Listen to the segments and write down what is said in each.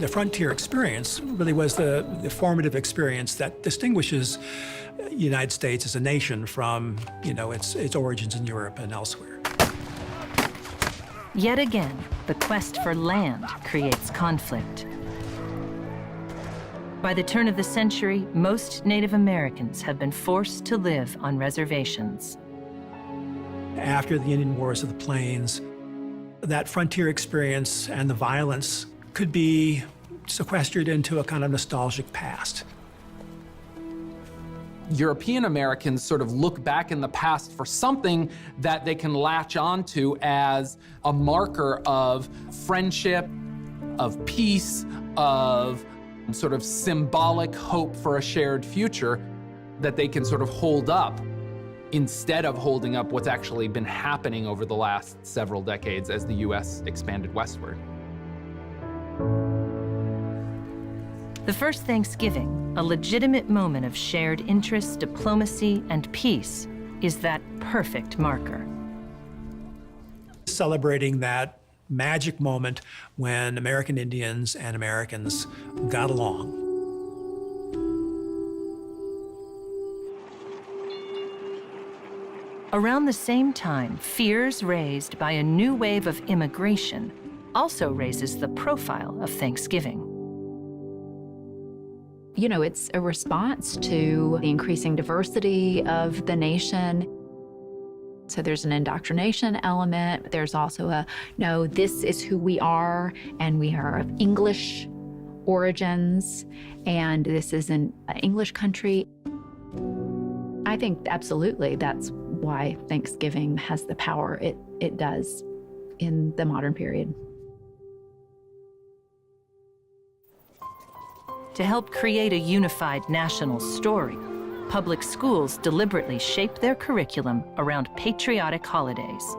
The frontier experience really was the formative experience that distinguishes the United States as a nation from, its origins in Europe and elsewhere. Yet again, the quest for land creates conflict. By the turn of the century, most Native Americans have been forced to live on reservations. After the Indian Wars of the Plains, that frontier experience and the violence could be sequestered into a kind of nostalgic past. European Americans sort of look back in the past for something that they can latch onto as a marker of friendship, of peace, of sort of symbolic hope for a shared future that they can sort of hold up instead of holding up what's actually been happening over the last several decades as the US expanded westward. The first Thanksgiving, a legitimate moment of shared interest, diplomacy, and peace, is that perfect marker. Celebrating that magic moment when American Indians and Americans got along. Around the same time, fears raised by a new wave of immigration also raises the profile of Thanksgiving. It's a response to the increasing diversity of the nation. So there's an indoctrination element. There's also no, this is who we are, and we are of English origins, and this is an English country. I think absolutely that's why Thanksgiving has the power it does in the modern period. To help create a unified national story, public schools deliberately shape their curriculum around patriotic holidays.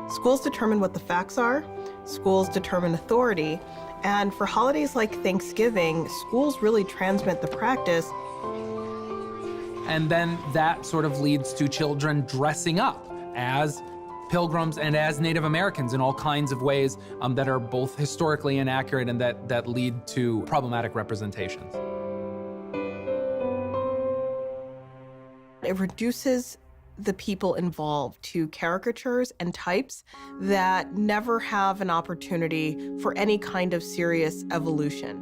Schools determine what the facts are, schools determine authority, and for holidays like Thanksgiving, schools really transmit the practice. And then that sort of leads to children dressing up as pilgrims and as Native Americans in all kinds of ways that are both historically inaccurate and that lead to problematic representations. It reduces the people involved to caricatures and types that never have an opportunity for any kind of serious evolution.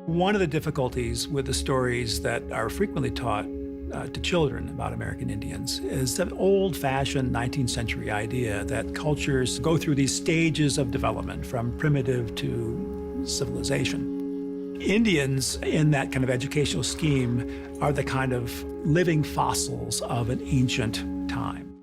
One of the difficulties with the stories that are frequently taught to children about American Indians is the old-fashioned 19th century idea that cultures go through these stages of development from primitive to civilization. Indians in that kind of educational scheme are the kind of living fossils of an ancient time.